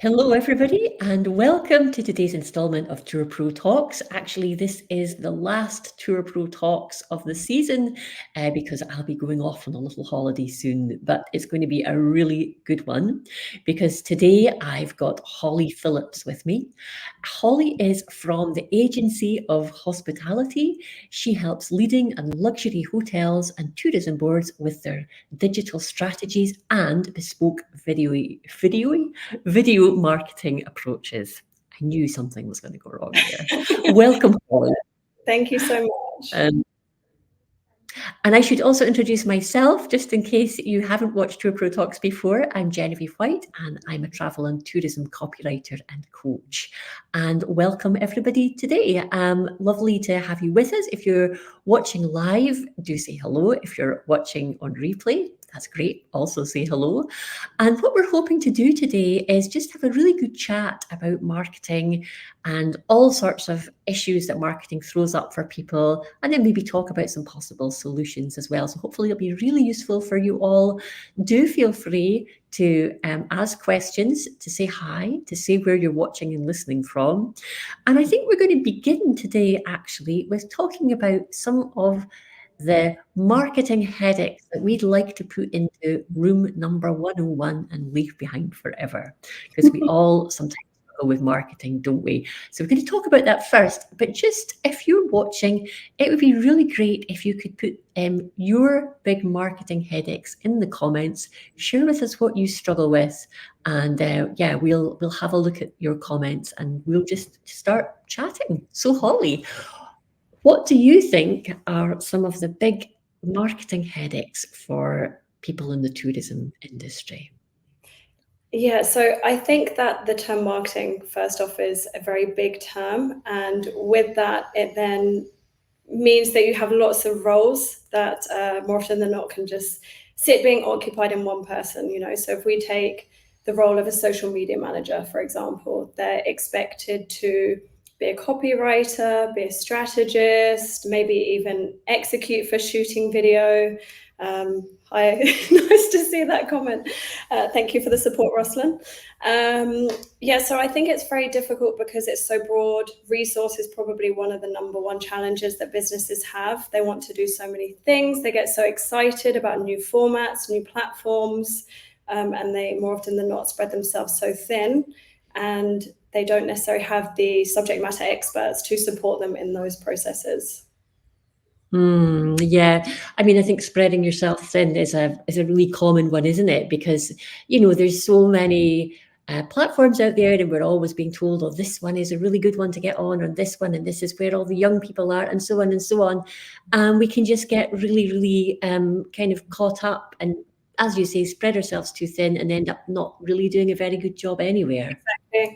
Hello, everybody, and welcome to today's installment of Tour Pro Talks. Actually, this is the last Tour Pro Talks of the season because I'll be going off on a little holiday soon, but it's going to be a really good one because today I've got Holly Phillips with me. Holly is from the Agency of Hospitality. She helps leading and luxury hotels and tourism boards with their digital strategies and bespoke video marketing approaches. I knew something was going to go wrong there. Welcome, Holly. Thank you so much. Um, and I should also introduce myself, just in case you haven't watched Tour Pro Talks before. I'm Genevieve White, and I'm a travel and tourism copywriter and coach. And welcome, everybody, today. Lovely to have you with us. If you're watching live, do say hello. If you're watching on replay, that's great. Also say hello. And what we're hoping to do today is just have a really good chat about marketing and all sorts of issues that marketing throws up for people, and then maybe talk about some possible solutions as well. So hopefully it'll be really useful for you all. Do feel free to ask questions, to say hi, to say where you're watching and listening from. And I think we're going to begin today actually with talking about some of the marketing headaches that we'd like to put into room number 101 and leave behind forever. Because we all sometimes struggle with marketing, don't we? So we're going to talk about that first. But just if you're watching, it would be really great if you could put your big marketing headaches in the comments. Share with us what you struggle with. And yeah, we'll have a look at your comments and we'll just start chatting. So Holly, what do you think are some of the big marketing headaches for people in the tourism industry? Yeah, so I think that the term marketing, first off, is a very big term. And with that, it then means that you have lots of roles that more often than not can just sit being occupied in one person, So if we take the role of a social media manager, for example, they're expected to be a copywriter, be a strategist, maybe even execute for shooting video. Hi, nice to see that comment. Thank you for the support, Rosalind. Yeah, so I think it's very difficult because it's so broad. Resource is probably one of the number one challenges that businesses have. They want to do so many things. They get so excited about new formats, new platforms, and they more often than not spread themselves so thin. And they don't necessarily have the subject matter experts to support them in those processes. Yeah, I mean, I think spreading yourself thin is a really common one, isn't it? Because there's so many platforms out there, and we're always being told, "Oh, this one is a really good one to get on, or this one, and this is where all the young people are," and so on and so on. And we can just get really, really kind of caught up, and as you say, spread ourselves too thin, and end up not really doing a very good job anywhere.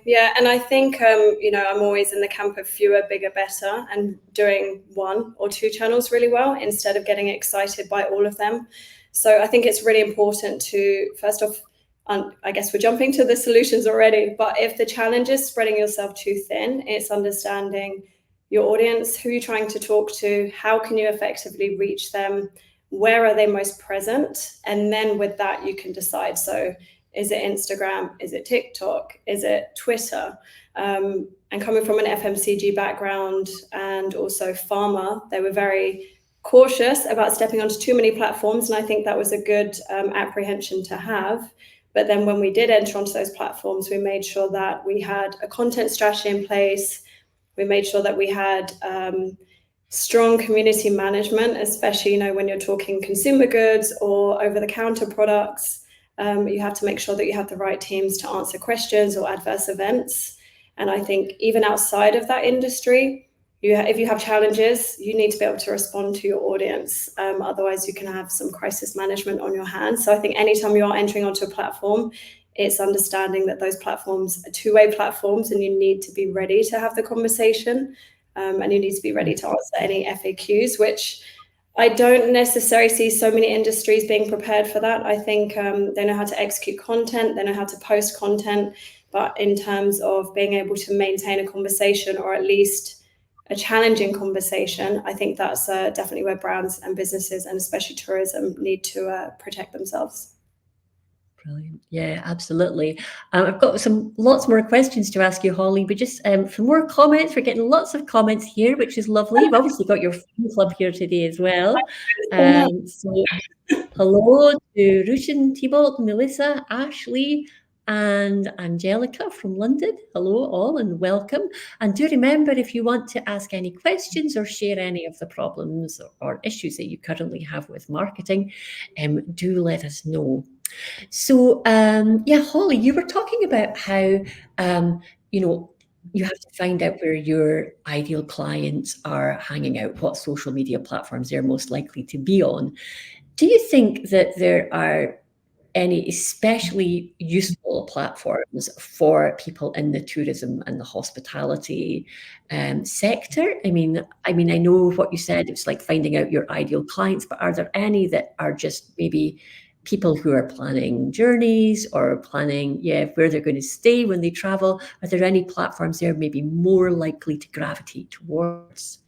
Yeah, and I think I'm always in the camp of fewer, bigger, better, and doing one or two channels really well instead of getting excited by all of them. So I think it's really important to, first off, I guess we're jumping to the solutions already, but if the challenge is spreading yourself too thin, it's understanding your audience, who you're trying to talk to, how can you effectively reach them, where are they most present, and then with that you can decide. So is it Instagram? Is it TikTok? Is it Twitter? And coming from an FMCG background and also pharma, they were very cautious about stepping onto too many platforms. And I think that was a good apprehension to have. But then when we did enter onto those platforms, we made sure that we had a content strategy in place. We made sure that we had strong community management, especially, when you're talking consumer goods or over-the-counter products. You have to make sure that you have the right teams to answer questions or adverse events. And I think even outside of that industry, if you have challenges, you need to be able to respond to your audience. Otherwise, you can have some crisis management on your hands. So I think anytime you are entering onto a platform, it's understanding that those platforms are two-way platforms and you need to be ready to have the conversation. And you need to be ready to answer any FAQs, which I don't necessarily see so many industries being prepared for that. I think they know how to execute content, they know how to post content, but in terms of being able to maintain a conversation or at least a challenging conversation, I think that's definitely where brands and businesses and especially tourism need to protect themselves. Brilliant. Yeah, absolutely. I've got lots more questions to ask you, Holly, but just for more comments, we're getting lots of comments here, which is lovely. You've obviously got your fan club here today as well. So hello to Rushin, Thibault, Melissa, Ashley, and Angelica from London. Hello all and welcome. And do remember, if you want to ask any questions or share any of the problems or issues that you currently have with marketing, do let us know. So, yeah, Holly, you were talking about how, you have to find out where your ideal clients are hanging out, what social media platforms they're most likely to be on. Do you think that there are any especially useful platforms for people in the tourism and the hospitality sector? I mean, I know what you said, it's like finding out your ideal clients, but are there any that are just maybe people who are planning journeys or planning, where they're going to stay when they travel? Are there any platforms they're maybe more likely to gravitate towards?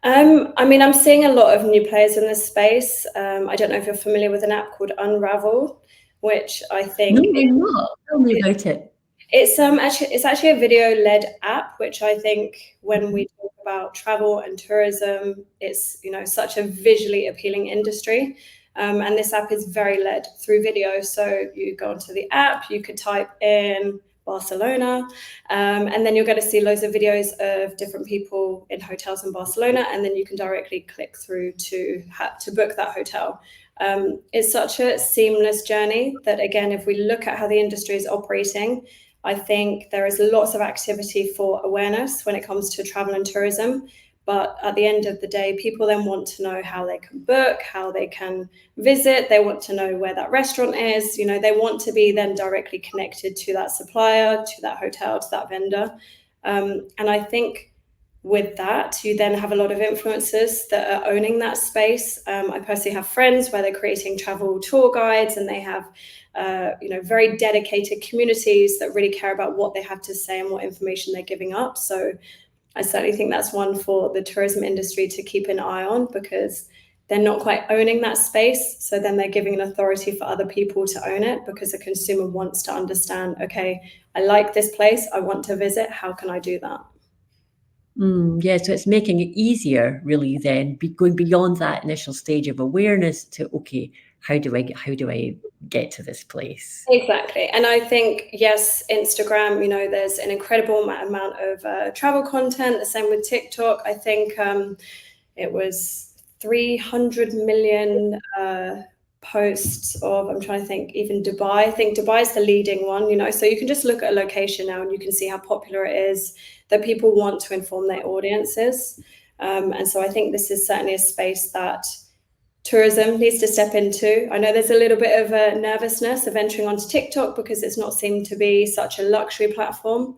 I'm seeing a lot of new players in this space. I don't know if you're familiar with an app called Unravel, which I think No, I'm not. Tell me about it. it's actually a video-led app, which I think when we talk about travel and tourism, it's such a visually appealing industry. And this app is very led through video. So you go onto the app, you could type in Barcelona, and then you're going to see loads of videos of different people in hotels in Barcelona, and then you can directly click through to book that hotel. It's such a seamless journey that, again, if we look at how the industry is operating, I think there is lots of activity for awareness when it comes to travel and tourism. But at the end of the day, people then want to know how they can book, how they can visit. They want to know where that restaurant is. They want to be then directly connected to that supplier, to that hotel, to that vendor. And I think with that, you then have a lot of influencers that are owning that space. I personally have friends where they're creating travel tour guides, and they have very dedicated communities that really care about what they have to say and what information they're giving up. So I certainly think that's one for the tourism industry to keep an eye on, because they're not quite owning that space. So then they're giving an authority for other people to own it, because a consumer wants to understand, okay, I like this place, I want to visit, how can I do that? Yeah, so it's making it easier, really, then going beyond that initial stage of awareness to, okay, how do I get to this place? Exactly. And I think, yes, Instagram, there's an incredible amount of travel content. The same with TikTok. I think it was 300 million posts of, I'm trying to think, even Dubai. I think Dubai is the leading one, so you can just look at a location now and you can see how popular it is, that people want to inform their audiences. And so I think this is certainly a space that tourism needs to step into. I know there's a little bit of a nervousness of entering onto TikTok because it's not seemed to be such a luxury platform.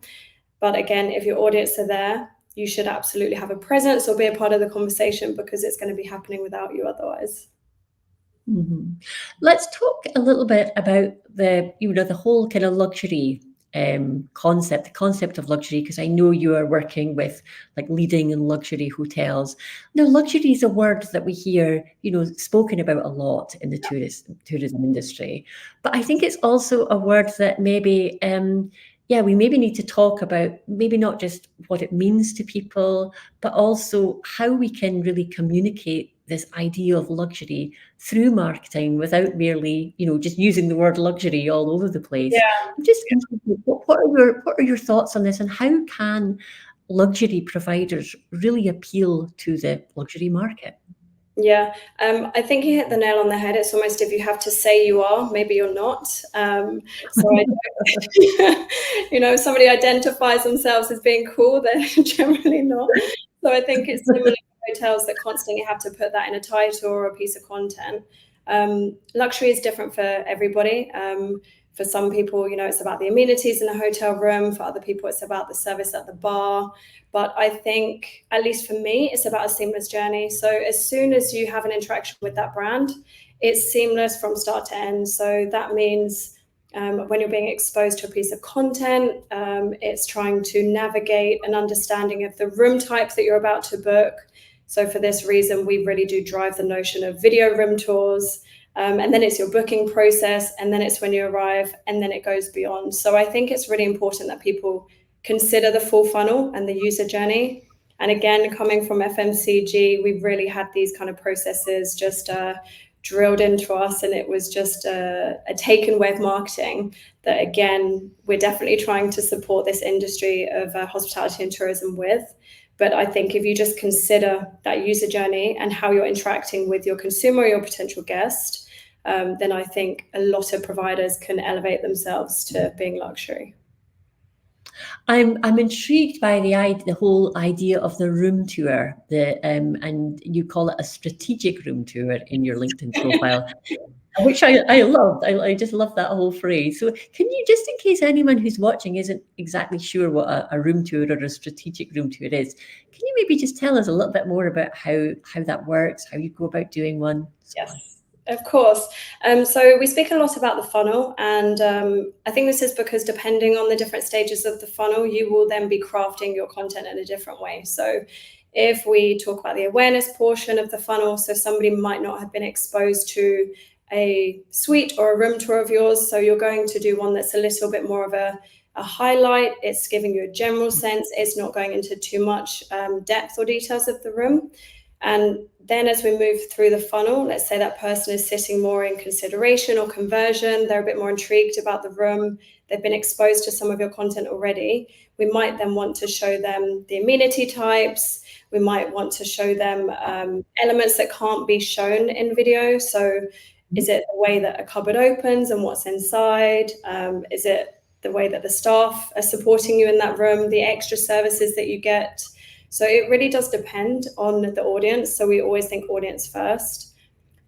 But again, if your audience are there, you should absolutely have a presence or be a part of the conversation, because it's going to be happening without you otherwise. Mm-hmm. Let's talk a little bit about the whole kind of luxury concept, the concept of luxury, because I know you are working with like leading in luxury hotels. Now, luxury is a word that we hear, spoken about a lot in the tourism industry, but I think it's also a word that maybe, we maybe need to talk about, maybe not just what it means to people, but also how we can really communicate this idea of luxury through marketing without merely, just using the word luxury all over the place. Yeah. I'm just interested, what are your thoughts on this, and how can luxury providers really appeal to the luxury market? Yeah, I think you hit the nail on the head. It's almost, if you have to say you are, maybe you're not. If somebody identifies themselves as being cool, they're generally not. So I think it's similar to hotels that constantly have to put that in a title or a piece of content. Luxury is different for everybody. For some people, it's about the amenities in a hotel room. For other people, it's about the service at the bar. But I think, at least for me, it's about a seamless journey. So as soon as you have an interaction with that brand, it's seamless from start to end. So that means when you're being exposed to a piece of content, it's trying to navigate an understanding of the room type that you're about to book. So for this reason, we really do drive the notion of video room tours. And then it's your booking process, and then it's when you arrive, and then it goes beyond. So I think it's really important that people consider the full funnel and the user journey. And again, coming from FMCG, we've really had these kind of processes just drilled into us, and it was just a taken way of marketing that, again, we're definitely trying to support this industry of hospitality and tourism with. But I think if you just consider that user journey and how you're interacting with your consumer or your potential guest, then I think a lot of providers can elevate themselves to being luxury. I'm intrigued by the whole idea of the room tour, and you call it a strategic room tour in your LinkedIn profile, which I loved. I just love that whole phrase. So can you, just in case anyone who's watching isn't exactly sure what a room tour or a strategic room tour is, can you maybe just tell us a little bit more about how that works, how you go about doing one? Yes. Of course. So we speak a lot about the funnel, and I think this is because depending on the different stages of the funnel, you will then be crafting your content in a different way. So if we talk about the awareness portion of the funnel, so somebody might not have been exposed to a suite or a room tour of yours, so you're going to do one that's a little bit more of a highlight. It's giving you a general sense. It's not going into too much depth or details of the room. And then as we move through the funnel, let's say that person is sitting more in consideration or conversion, they're a bit more intrigued about the room, they've been exposed to some of your content already. We might then want to show them the amenity types. We might want to show them elements that can't be shown in video. So is it the way that a cupboard opens and what's inside? Is it the way that the staff are supporting you in that room, the extra services that you get? So it really does depend on the audience. So we always think audience first.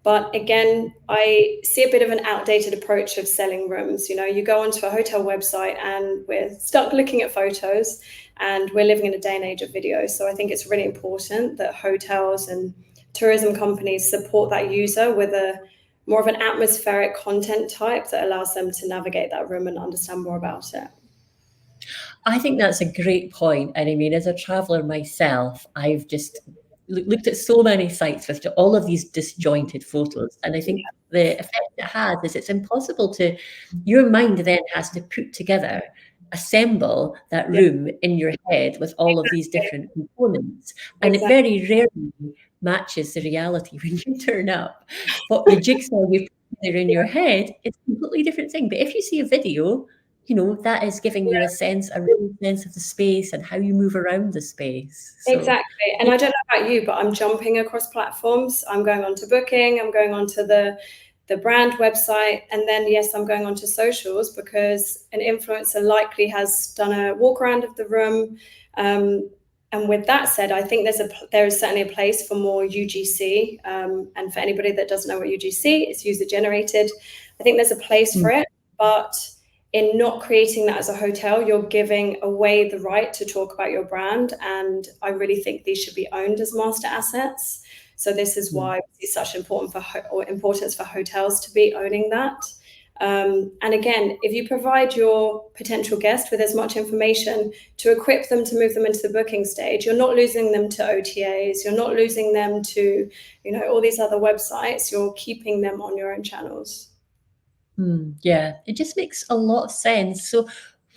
But again, I see a bit of an outdated approach of selling rooms. You know, you go onto a hotel website and we're stuck looking at photos, and we're living in a day and age of video. So I think it's really important that hotels and tourism companies support that user with a more of an atmospheric content type that allows them to navigate that room and understand more about it. I think that's a great point. And I mean, as a traveler myself, I've just looked at so many sites with all of these disjointed photos. And I think the effect it has is it's impossible to, your mind then has to put together, assemble that room in your head with all of these different components. And it very rarely matches the reality when you turn up. What the jigsaw you put together in your head is a completely different thing. But if you see a video, you know, that is giving you a real sense of the space and how you move around the space. So, exactly. And I don't know about you, but I'm jumping across platforms. I'm going on to Booking, I'm going on to the brand website, and then yes, I'm going on to socials because an influencer likely has done a walk around of the room. And with that said, I think there is certainly a place for more UGC. And for anybody that doesn't know what UGC is, user generated. I think there's a place for it, but in not creating that as a hotel, you're giving away the right to talk about your brand. And I really think these should be owned as master assets. So this is why it's such importance for hotels to be owning that. And again, if you provide your potential guest with as much information to equip them to move them into the booking stage, you're not losing them to OTAs, you're not losing them to, you know, all these other websites, you're keeping them on your own channels. Yeah, it just makes a lot of sense. So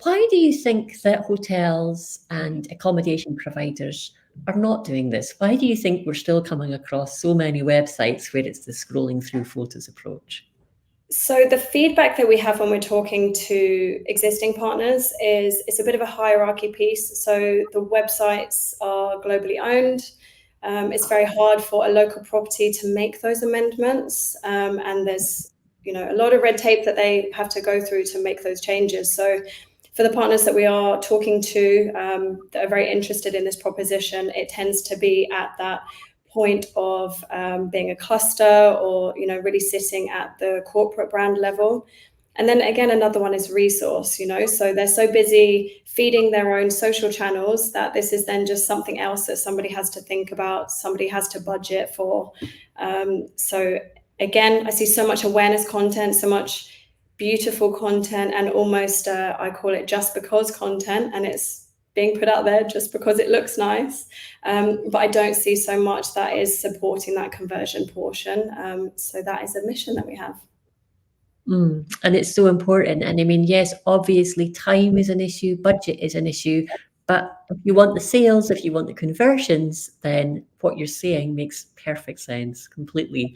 why do you think that hotels and accommodation providers are not doing this? Why do you think we're still coming across so many websites where it's the scrolling through photos approach? So the feedback that we have when we're talking to existing partners is it's a bit of a hierarchy piece. So the websites are globally owned. It's very hard for a local property to make those amendments, and there's a lot of red tape that they have to go through to make those changes. So for the partners that we are talking to that are very interested in this proposition, it tends to be at that point of being a cluster or really sitting at the corporate brand level. And then again, another one is resource, so they're so busy feeding their own social channels that this is then just something else that somebody has to think about, somebody has to budget for. So again, I see so much awareness content, so much beautiful content, and almost I call it just because content, and it's being put out there just because it looks nice. But I don't see so much that is supporting that conversion portion. So that is a mission that we have. And it's so important. And I mean, yes, obviously time is an issue, budget is an issue, but if you want the sales, if you want the conversions, then what you're saying makes perfect sense completely.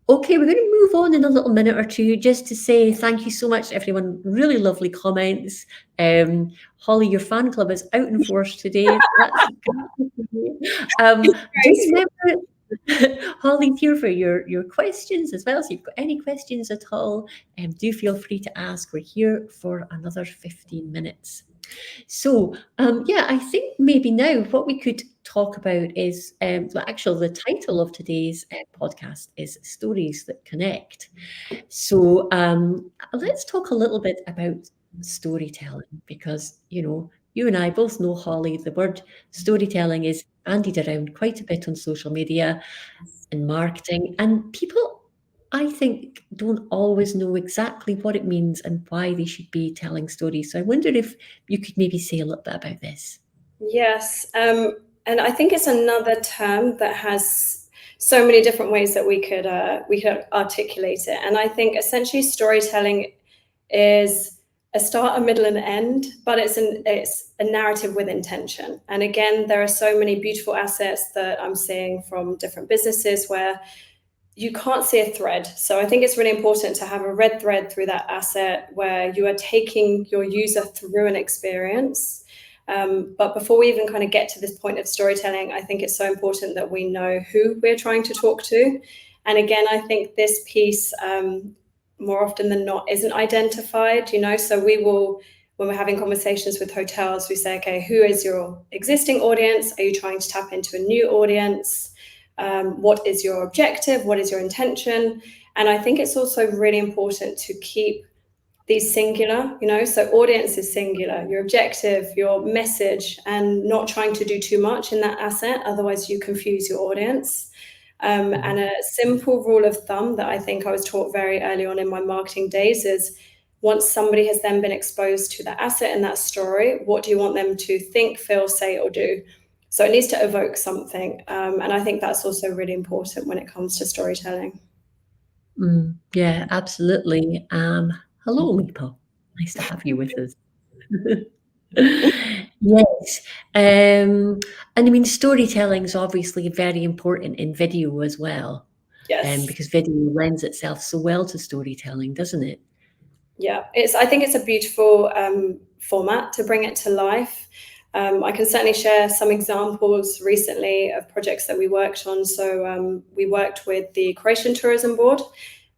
Okay, we're going to move on in a little minute or two just to say thank you so much to everyone. Really lovely comments. Holly, your fan club is out in force today. That's great. Just remember, Holly's here for your questions as well. So if you've got any questions at all, do feel free to ask. We're here for another 15 minutes. So, yeah, I think maybe now what we could talk about is the title of today's podcast is Stories That Connect. So, let's talk a little bit about storytelling because, you and I both know, Holly, the word storytelling is bandied around quite a bit on social media and marketing, and people, I think, don't always know exactly what it means and why they should be telling stories. So I wonder if you could maybe say a little bit about this. Yes, and I think it's another term that has so many different ways that we could articulate it. And I think essentially storytelling is a start, a middle, and an end, but it's a narrative with intention. And again, there are so many beautiful assets that I'm seeing from different businesses where you can't see a thread. So I think it's really important to have a red thread through that asset where you are taking your user through an experience. But before we even kind of get to this point of storytelling, I think it's so important that we know who we're trying to talk to. And again, I think this piece, more often than not, isn't identified, so we will, when we're having conversations with hotels, we say, okay, who is your existing audience? Are you trying to tap into a new audience? What is your objective? What is your intention? And I think it's also really important to keep these singular, so audience is singular, your objective, your message, and not trying to do too much in that asset. Otherwise you confuse your audience. And a simple rule of thumb that I think I was taught very early on in my marketing days is once somebody has then been exposed to that asset and that story, what do you want them to think, feel, say, or do? So it needs to evoke something. And I think that's also really important when it comes to storytelling. Yeah, absolutely. Hello, Meepo. Nice to have you with us. Yes. And I mean, storytelling is obviously very important in video as well. Yes. Because video lends itself so well to storytelling, doesn't it? Yeah, I think it's a beautiful format to bring it to life. I can certainly share some examples recently of projects that we worked on. So we worked with the Croatian Tourism Board,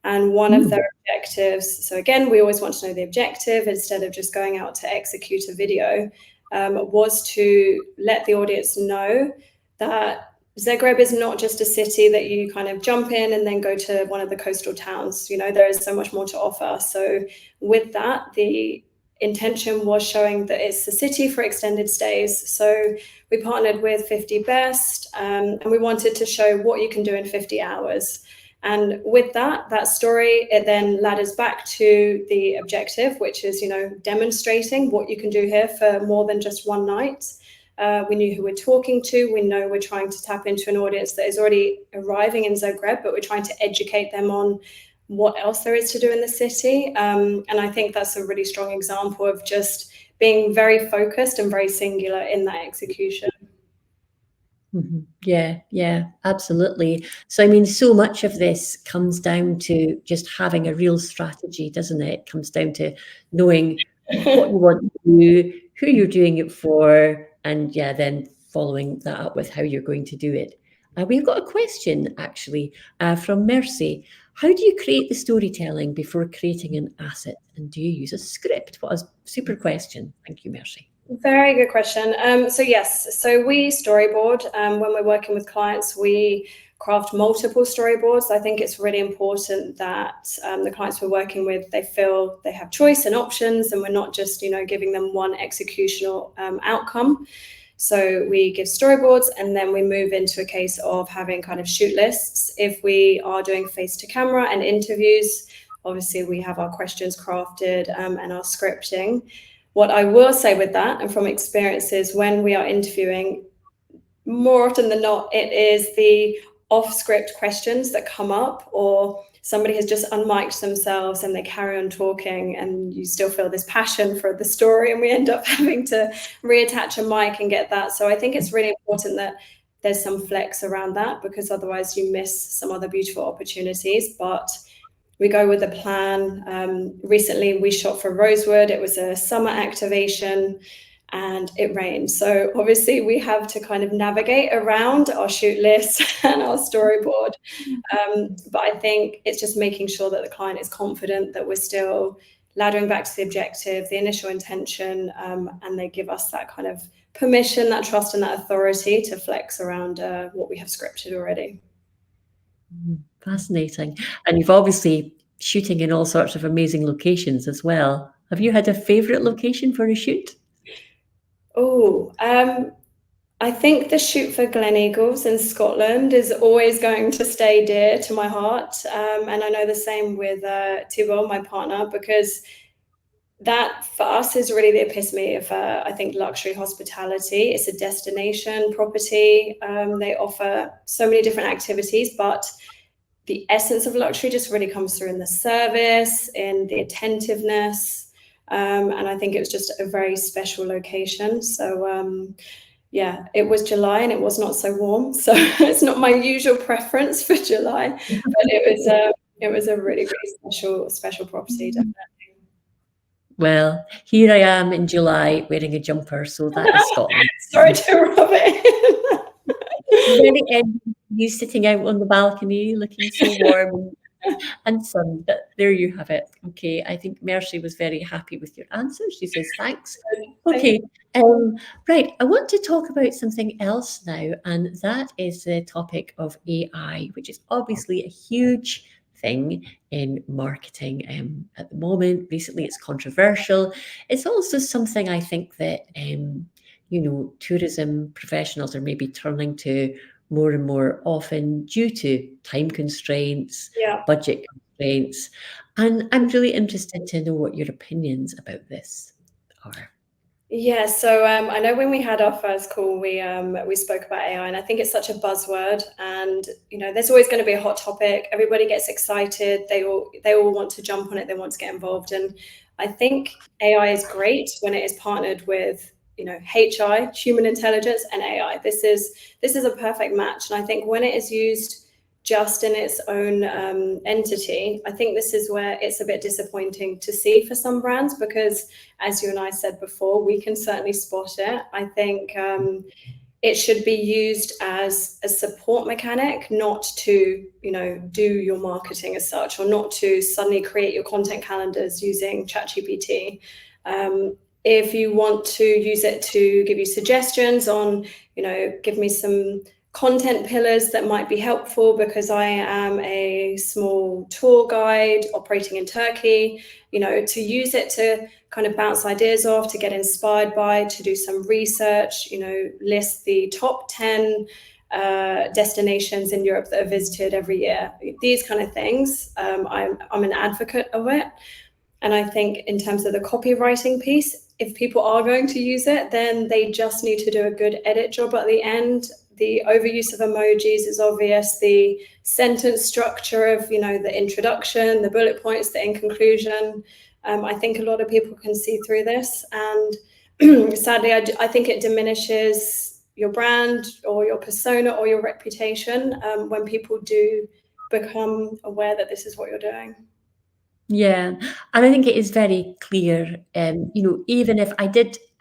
and one of their objectives, so again, we always want to know the objective instead of just going out to execute a video, was to let the audience know that Zagreb is not just a city that you kind of jump in and then go to one of the coastal towns. There is so much more to offer. So with that, the intention was showing that it's a city for extended stays. So we partnered with 50 Best, and we wanted to show what you can do in 50 hours. And with that story, it then ladders back to the objective, which is, demonstrating what you can do here for more than just one night. We knew who we're talking to. We know we're trying to tap into an audience that is already arriving in Zagreb, but we're trying to educate them on what else there is to do in the city. And I think that's a really strong example of just being very focused and very singular in that execution. Yeah, absolutely. So, I mean, so much of this comes down to just having a real strategy, doesn't it? It comes down to knowing what you want to do, who you're doing it for, and yeah, then following that up with how you're going to do it. We've got a question actually from Mercy. How do you create the storytelling before creating an asset? And do you use a script? What a super question. Thank you, Mercy. Very good question. So yes, so we storyboard. When we're working with clients, we craft multiple storyboards. I think it's really important that the clients we're working with, they feel they have choice and options, and we're not just, giving them one executional outcome. So we give storyboards, and then we move into a case of having kind of shoot lists. If we are doing face to camera and interviews, obviously we have our questions crafted and our scripting. What I will say with that, and from experience, is when we are interviewing, more often than not, it is the off-script questions that come up, or somebody has just unmiked themselves and they carry on talking, and you still feel this passion for the story, and we end up having to reattach a mic and get that. So I think it's really important that there's some flex around that, because otherwise you miss some other beautiful opportunities. But we go with a plan. Recently we shot for Rosewood. It was a summer activation and it rained. So obviously we have to kind of navigate around our shoot list and our storyboard. But I think it's just making sure that the client is confident that we're still laddering back to the objective, the initial intention, and they give us that kind of permission, that trust and that authority to flex around what we have scripted already. Fascinating. And you've obviously shooting in all sorts of amazing locations as well. Have you had a favorite location for a shoot? Oh, I think the shoot for Gleneagles in Scotland is always going to stay dear to my heart. And I know the same with Thibault, my partner, because that for us is really the epitome of, I think, luxury hospitality. It's a destination property. They offer so many different activities, but the essence of luxury just really comes through in the service, in the attentiveness. And I think it was just a very special location. So yeah, it was July and it was not so warm. So it's not my usual preference for July, but it was a really, really special property, definitely. Well, here I am in July wearing a jumper, so that is Scotland. Sorry to rub it. Very you sitting out on the balcony looking so warm and sun. But there you have it. Okay, I think Mercy was very happy with your answer. She says thanks. Okay, right. I want to talk about something else now, and that is the topic of AI, which is obviously a huge thing in marketing at the moment. Recently, it's controversial. It's also something I think that tourism professionals are maybe turning to more and more often due to time constraints, Yeah. budget constraints. And I'm really interested to know what your opinions about this are. Yeah, so I know when we had our first call, we spoke about AI, and I think it's such a buzzword, and there's always going to be a hot topic. Everybody gets excited. They all want to jump on it. They want to get involved, and I think AI is great when it is partnered with HI, human intelligence, and AI. This is a perfect match, and I think when it is used just in its own entity, I think this is where it's a bit disappointing to see for some brands, because as you and I said before, we can certainly spot it. I think it should be used as a support mechanic, not to do your marketing as such, or not to suddenly create your content calendars using ChatGPT. If you want to use it to give you suggestions on, give me some content pillars that might be helpful, because I am a small tour guide operating in Turkey, to use it to kind of bounce ideas off, to get inspired by, to do some research, list the top 10 destinations in Europe that are visited every year. These kind of things, I'm an advocate of it. And I think in terms of the copywriting piece, if people are going to use it, then they just need to do a good edit job at the end. The overuse of emojis is obvious. The sentence structure of, the introduction, the bullet points, the in conclusion. I think a lot of people can see through this. And sadly, I think it diminishes your brand or your persona or your reputation when people do become aware that this is what you're doing. Yeah, and I think it is very clear, even if I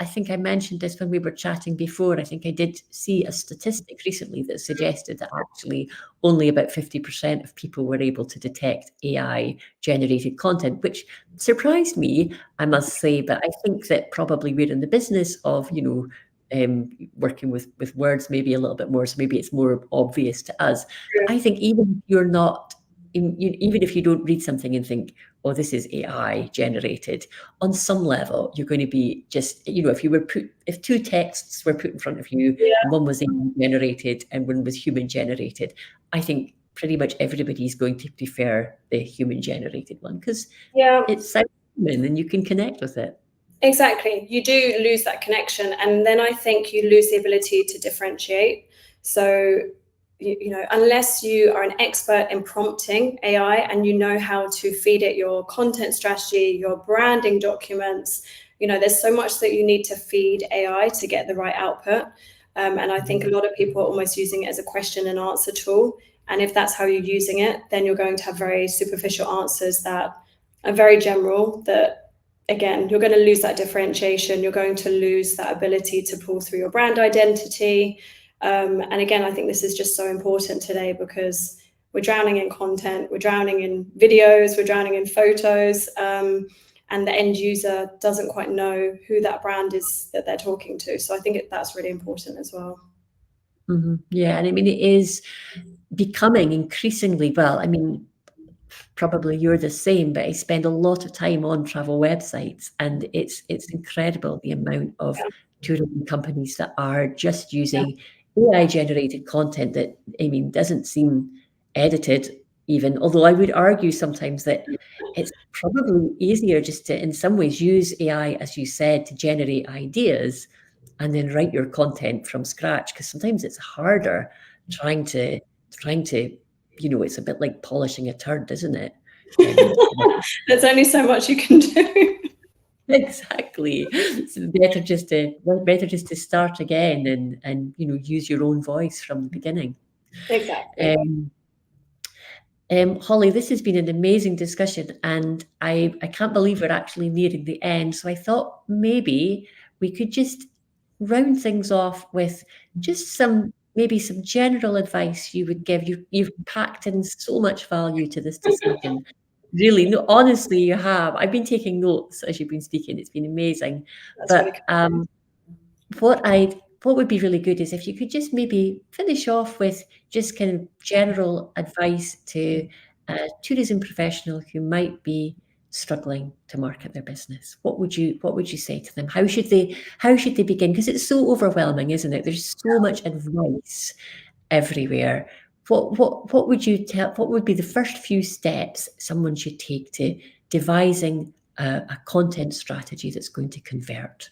think I mentioned this when we were chatting before, I think I did see a statistic recently that suggested that actually only about 50% of people were able to detect AI-generated content, which surprised me, I must say, but I think that probably we're in the business of, working with words maybe a little bit more, so maybe it's more obvious to us. But I think even if you're not even if you don't read something and think, oh, this is AI generated, on some level, you're going to be just, if two texts were put in front of you, and one was AI generated and one was human generated, I think pretty much everybody's going to prefer the human generated one, because it sounds human and you can connect with it. Exactly. You do lose that connection. And then I think you lose the ability to differentiate. So, unless you are an expert in prompting AI and you know how to feed it your content strategy, your branding documents, there's so much that you need to feed AI to get the right output. And I think a lot of people are almost using it as a question and answer tool. And if that's how you're using it, then you're going to have very superficial answers that are very general, that again, you're going to lose that differentiation. You're going to lose that ability to pull through your brand identity. And again, I think this is just so important today because we're drowning in content, we're drowning in videos, we're drowning in photos, and the end user doesn't quite know who that brand is that they're talking to. So I think that's really important as well. Yeah, and I mean, it is becoming increasingly, well, I mean, probably you're the same, but I spend a lot of time on travel websites, and it's incredible the amount of Yeah. tourism companies that are just using AI generated content that, I mean, doesn't seem edited even, although I would argue sometimes that it's probably easier just to, in some ways, use AI, as you said, to generate ideas and then write your content from scratch, because sometimes it's harder trying to it's a bit like polishing a turd, isn't it? There's only so much you can do. Exactly. It's better just to start again and use your own voice from the beginning. Exactly. Holly, this has been an amazing discussion, and I can't believe we're actually nearing the end. So I thought maybe we could just round things off with just some general advice you would give. You've packed in so much value to this discussion. Really, no, honestly, you have. I've been taking notes as you've been speaking. It's been amazing. That's really But cool. what would be really good is if you could just maybe finish off with just kind of general advice to a tourism professional who might be struggling to market their business. What would you say to them? How should they begin? Because it's so overwhelming, isn't it? There's so much advice everywhere. What would you tell? What would be the first few steps someone should take to devising a content strategy that's going to convert?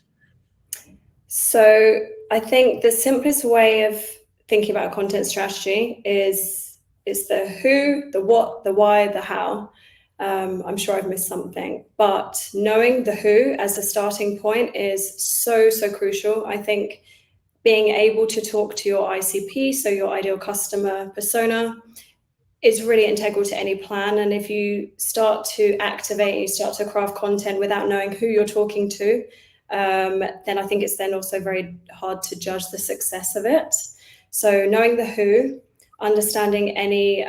So I think the simplest way of thinking about a content strategy is the who, the what, the why, the how. I'm sure I've missed something, but knowing the who as a starting point is so, so crucial. I think being able to talk to your ICP, so your ideal customer persona, is really integral to any plan. And if you start to activate, you start to craft content without knowing who you're talking to, then I think it's then also very hard to judge the success of it. So knowing the who, understanding any,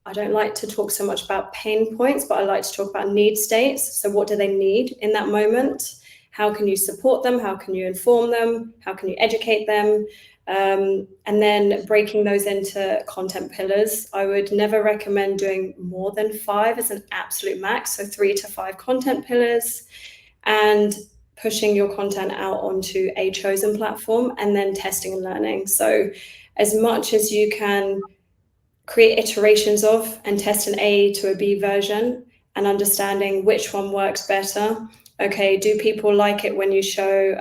I don't like to talk so much about pain points, but I like to talk about need states. So what do they need in that moment? How can you support them? How can you inform them? How can you educate them? And then breaking those into content pillars. I would never recommend doing more than 5 as an absolute max. So 3 to 5 content pillars, and pushing your content out onto a chosen platform and then testing and learning. So as much as you can create iterations of and test an A to a B version and understanding which one works better. Okay, do people like it when you show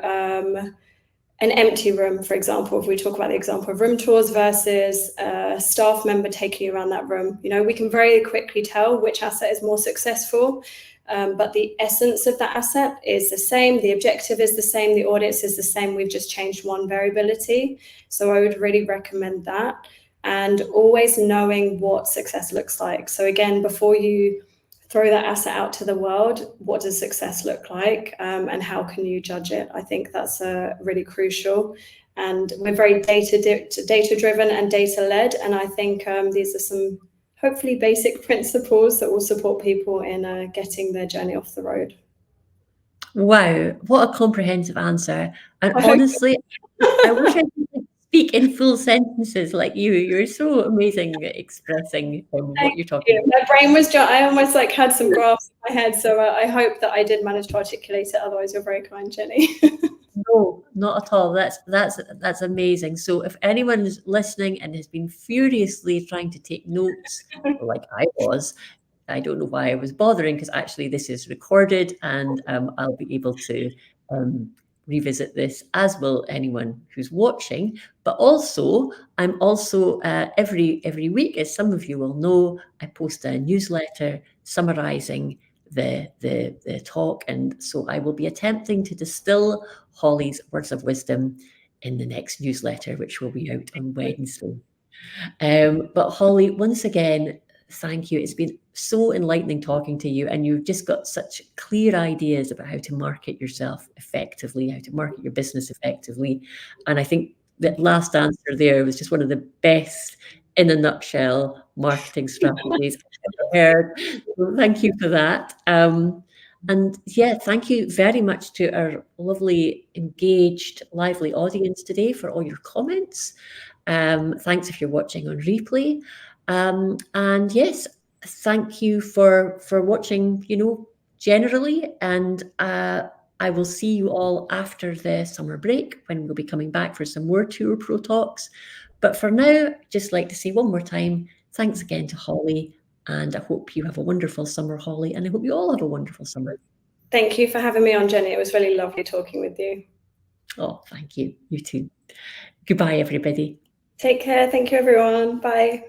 an empty room, for example, if we talk about the example of room tours versus a staff member taking you around that room, we can very quickly tell which asset is more successful. But the essence of that asset is the same. The objective is the same. The audience is the same. We've just changed one variability. So I would really recommend that. And always knowing what success looks like. So again, before you throw that asset out to the world, what does success look like, and how can you judge it? I think that's really crucial. And we're very data driven and data led. And I think these are some hopefully basic principles that will support people in getting their journey off the road. Wow, what a comprehensive answer. And I hope. honestly, I wish I could speak in full sentences like you. You're so amazing at expressing what you're talking Yeah, my brain was I almost had some graphs in my head, so I hope that I did manage to articulate it. Otherwise, you're very kind, Jenny. No, not at all. That's amazing. So if anyone's listening and has been furiously trying to take notes, like I was, I don't know why I was bothering, because actually this is recorded, and I'll be able to revisit this, as will anyone who's watching. But also, I'm also every week, as some of you will know, I post a newsletter summarising the talk, and so I will be attempting to distill Holly's words of wisdom in the next newsletter, which will be out on Wednesday. But Holly, once again, thank you. It's been so enlightening talking to you, and you've just got such clear ideas about how to market yourself effectively, how to market your business effectively. And I think that last answer there was just one of the best, in a nutshell, marketing strategies I've ever heard. So thank you for that. And yeah, thank you very much to our lovely, engaged, lively audience today for all your comments. Thanks if you're watching on replay. And yes, thank you for watching, generally. And I will see you all after the summer break, when we'll be coming back for some more Tour Pro talks. But for now, just like to say one more time, thanks again to Holly. And I hope you have a wonderful summer, Holly. And I hope you all have a wonderful summer. Thank you for having me on, Jenny. It was really lovely talking with you. Oh, thank you. You too. Goodbye, everybody. Take care. Thank you, everyone. Bye.